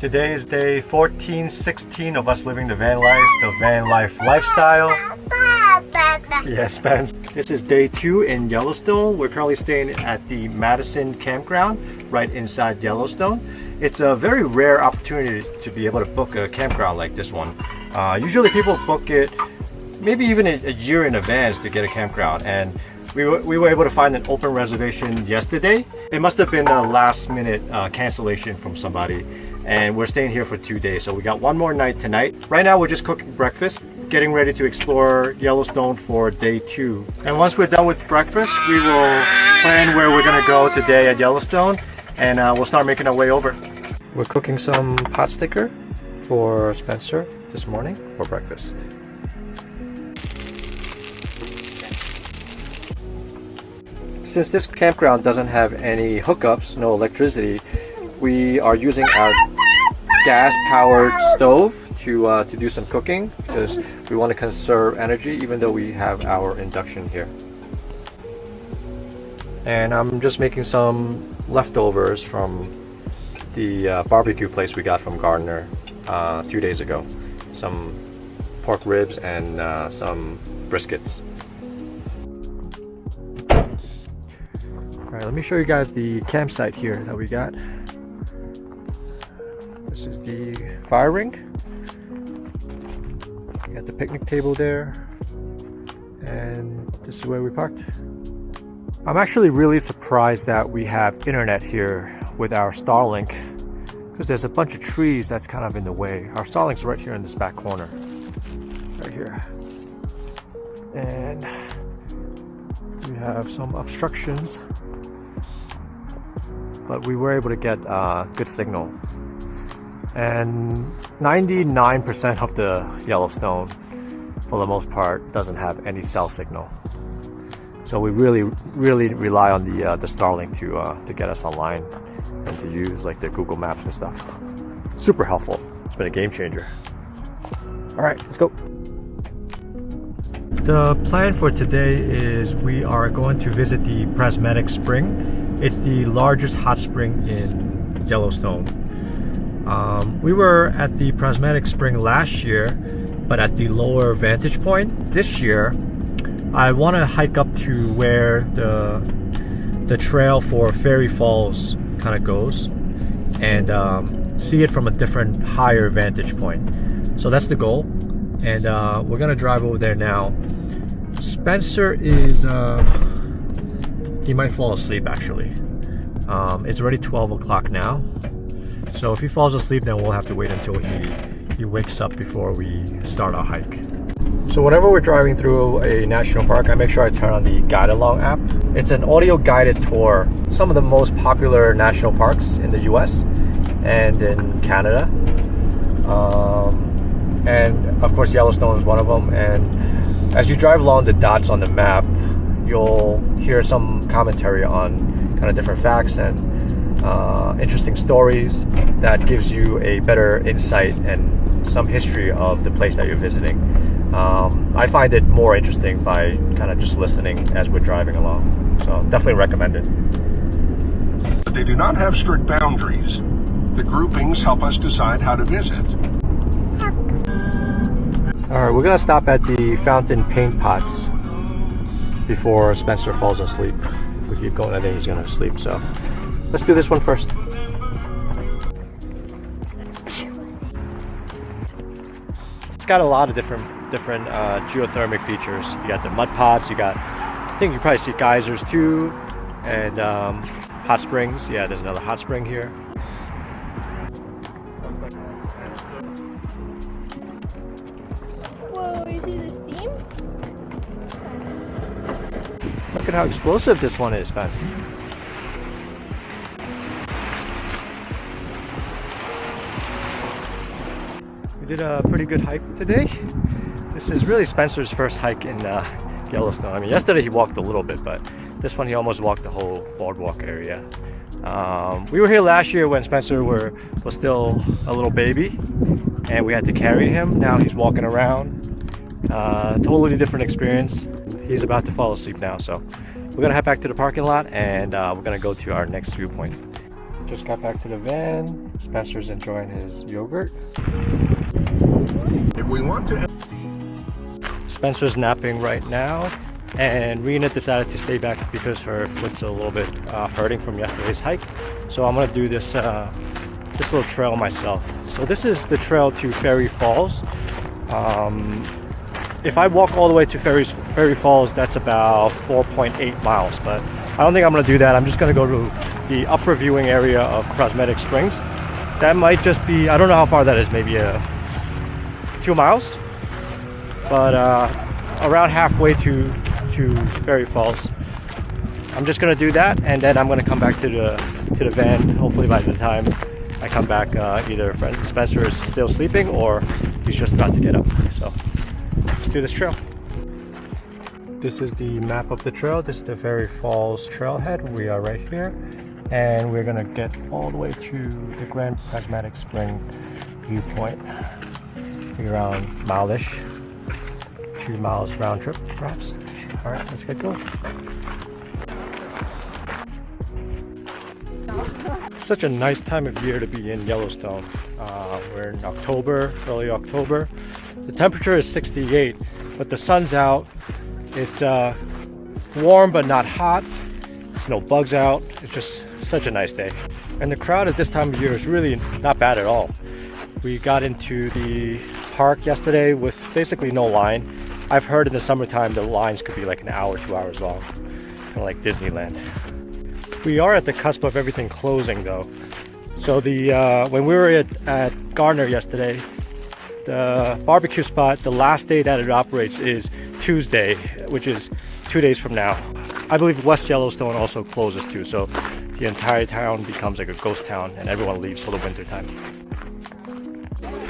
Today is day 14, 16 of us living the van life lifestyle. Yes, Spence. This is day 2 in Yellowstone. We're currently staying at the Madison Campground right inside Yellowstone. It's a very rare opportunity to be able to book a campground like this one. Usually people book it maybe even a year in advance to get a campground, and we were able to find an open reservation yesterday. It must have been a last minute cancellation from somebody, and we're staying here for 2 days, so we got one more night tonight. Right now we're just cooking breakfast, getting ready to explore Yellowstone for day 2. And once we're done with breakfast, we will plan where we're gonna go today at Yellowstone, and we'll start making our way over. We're cooking some pot sticker for Spencer this morning for breakfast. Since this campground doesn't have any hookups, no electricity, we are using our gas-powered stove to do some cooking because we want to conserve energy even though we have our induction here. And I'm just making some leftovers from the barbecue place we got from Gardner 2 days ago. Some pork ribs and some briskets. Alright, let me show you guys the campsite here that we got. This is the fire ring. We got the picnic table there. And this is where we parked. I'm actually really surprised that we have internet here with our Starlink, because there's a bunch of trees that's kind of in the way. Our Starlink's right here in this back corner. Right here. And we have some obstructions, but we were able to get good signal. And 99% of the Yellowstone, for the most part, doesn't have any cell signal. So we really rely on the Starlink to get us online and to use like the Google Maps and stuff. Super helpful. It's been a game changer. All right, let's go. The plan for today is we are going to visit the Prismatic Spring. It's the largest hot spring in Yellowstone. We were at the Prismatic Spring last year, but at the lower vantage point. This year, I want to hike up to where the trail for Fairy Falls kind of goes and see it from a different, higher vantage point. So that's the goal, and we're gonna drive over there now. Spencer is he might fall asleep actually. It's already 12 o'clock now, so if he falls asleep, then we'll have to wait until he wakes up before we start our hike. So whenever we're driving through a national park, I make sure I turn on the Guide Along app. It's an audio guided tour, some of the most popular national parks in the US and in Canada. And of course Yellowstone is one of them. And as you drive along the dots on the map, you'll hear some commentary on kind of different facts and interesting stories that gives you a better insight and some history of the place that you're visiting. I find it more interesting by kind of just listening as we're driving along. So definitely recommend it. But they do not have strict boundaries. The groupings help us decide how to visit. Alright, we're gonna stop at the fountain paint pots before Spencer falls asleep. If we keep going, I think he's gonna sleep. So let's do this one first. It's got a lot of different geothermic features. You got the mud pots, you got, I think you probably see geysers too, and hot springs. Yeah, there's another hot spring here. Whoa, you see the steam? Look at how explosive this one is, Spence. We did a pretty good hike today. This is really Spencer's first hike in Yellowstone. I mean, yesterday he walked a little bit, but this one he almost walked the whole boardwalk area. We were here last year when Spencer was still a little baby, and we had to carry him. Now he's walking around. Totally different experience. He's about to fall asleep now, so we're gonna head back to the parking lot, and we're gonna go to our next viewpoint. Just got back to the van. Spencer's enjoying his yogurt. If we want to... Spencer's napping right now, and Rena decided to stay back because her foot's a little bit hurting from yesterday's hike. So I'm gonna do this this little trail myself. So this is the trail to Ferry Falls. If I walk all the way to Ferry Falls, that's about 4.8 miles, but I don't think I'm gonna do that. I'm just gonna go to the upper viewing area of Prismatic Springs. That might just be, I don't know how far that is, maybe 2 miles, but around halfway to Ferry Falls. I'm just gonna do that, and then I'm gonna come back to the van. Hopefully by the time I come back, either Spencer is still sleeping or he's just about to get up. So let's do this trail. This is the map of the trail. This is the Ferry Falls trailhead. We are right here, and we're gonna get all the way to the Grand Prismatic Spring viewpoint. Maybe around mile-ish, 2 miles round trip, perhaps. All right, let's get going. Such a nice time of year to be in Yellowstone. We're in October, early October. The temperature is 68, but the sun's out. It's warm but not hot. There's no bugs out. It's just such a nice day. And the crowd at this time of year is really not bad at all. We got into the park yesterday with basically no line. I've heard in the summertime the lines could be like an hour, 2 hours long, kind of like Disneyland. We are at the cusp of everything closing though. So when we were at Gardner yesterday, the barbecue spot, the last day that it operates is Tuesday, which is 2 days from now. I believe West Yellowstone also closes too, so the entire town becomes like a ghost town and everyone leaves for the winter time.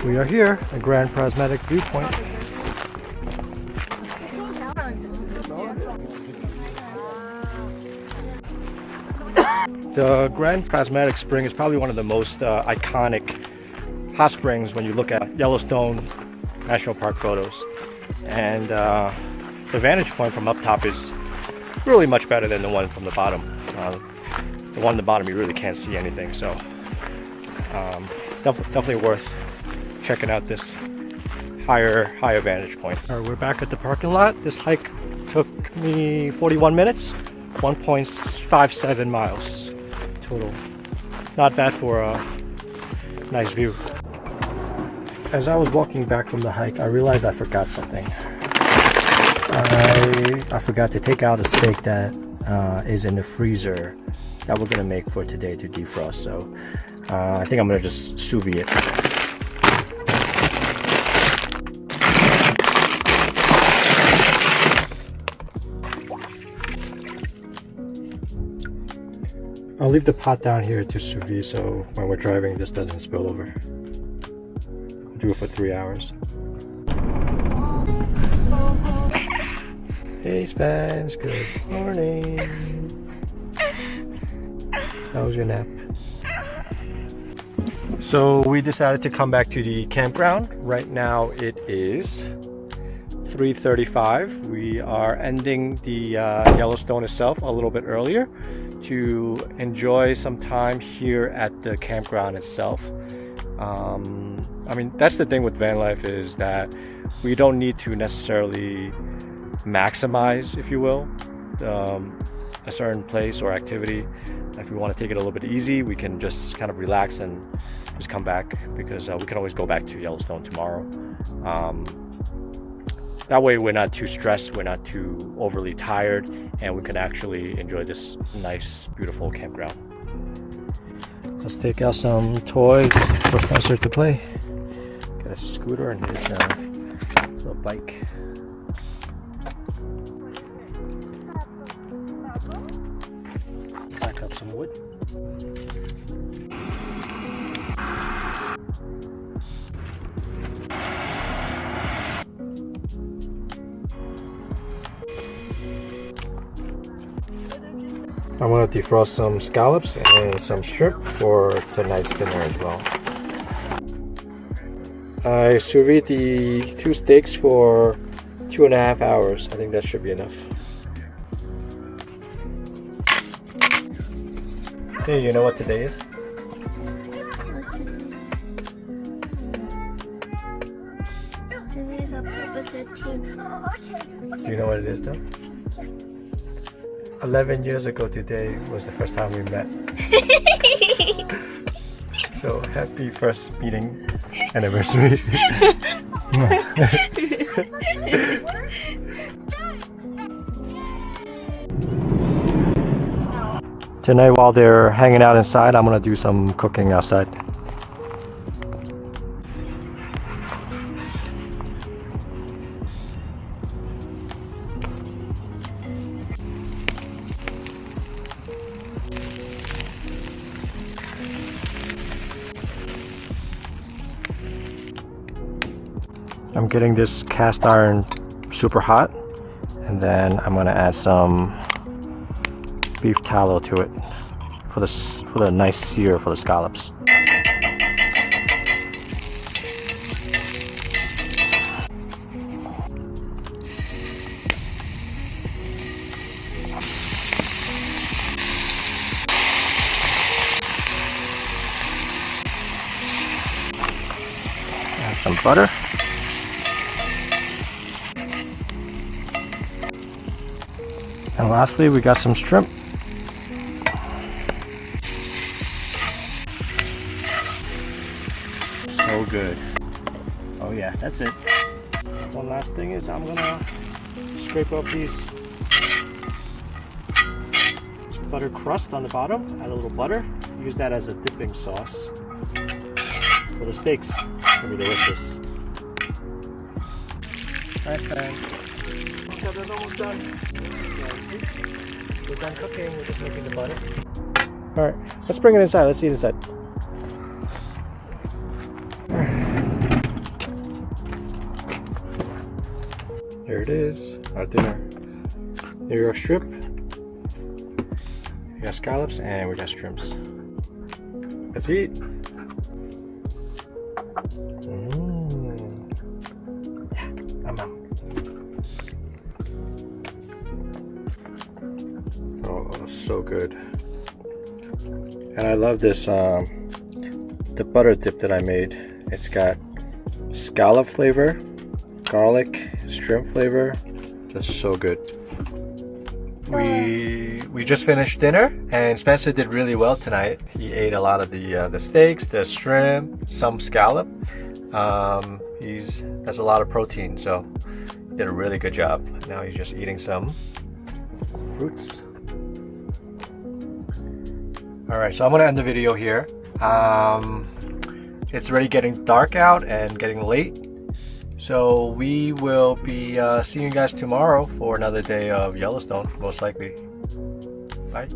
We are here at Grand Prismatic Viewpoint. The Grand Prismatic Spring is probably one of the most iconic hot springs when you look at Yellowstone National Park photos. And the vantage point from up top is really much better than the one from the bottom. The one on the bottom you really can't see anything, so definitely worth checking out this higher vantage point. All right, we're back at the parking lot. This hike took me 41 minutes, 1.57 miles total. Not bad for a nice view. As I was walking back from the hike, I realized I forgot something. I forgot to take out a steak that is in the freezer that we're gonna make for today to defrost. So I think I'm gonna just sous vide it. I'll leave the pot down here to sous vide so when we're driving this doesn't spill over. I'll do it for 3 hours. Hey Spence, good morning. How was your nap? So we decided to come back to the campground. Right now it is 3:35. We are ending the Yellowstone itself a little bit earlier to enjoy some time here at the campground itself. I mean, that's the thing with van life, is that we don't need to necessarily maximize, if you will, a certain place or activity. If we want to take it a little bit easy, we can just kind of relax and just come back, because we can always go back to Yellowstone tomorrow. That way we're not too stressed, we're not too overly tired, and we can actually enjoy this nice, beautiful campground. Let's take out some toys for Spencer to play. Got a scooter and his little bike. Stack up some wood. I want to defrost some scallops and some shrimp for tonight's dinner as well. I sous vide the 2 steaks for 2.5 hours. I think that should be enough. Hey, you know what today is? the tune. Do you know what it is though? 11 years ago today was the first time we met. So happy first meeting anniversary. Tonight while they're hanging out inside, I'm gonna do some cooking outside. I'm getting this cast iron super hot, and then I'm gonna add some beef tallow to it for the nice sear for the scallops. Add some butter. And lastly, we got some shrimp. So good. Oh yeah, that's it. One last thing is I'm gonna scrape off these butter crust on the bottom, add a little butter, use that as a dipping sauce for the steaks. Gonna be delicious. Nice time. Okay, that's almost done. See? We're done cooking, we're just making the butter. Alright, let's bring it inside, let's see it inside. Here it is, our dinner. Here are shrimp, we got scallops, and we got shrimps. Let's eat. Yeah, I'm out. Oh, so good. And I love this, the butter dip that I made. It's got scallop flavor, garlic, shrimp flavor, just so good. We just finished dinner, and Spencer did really well tonight. He ate a lot of the steaks, the shrimp, some scallop. That's a lot of protein, so he did a really good job. Now he's just eating some fruits. Alright, so I'm gonna end the video here. It's already getting dark out and getting late. So we will be seeing you guys tomorrow for another day of Yellowstone, most likely. Bye.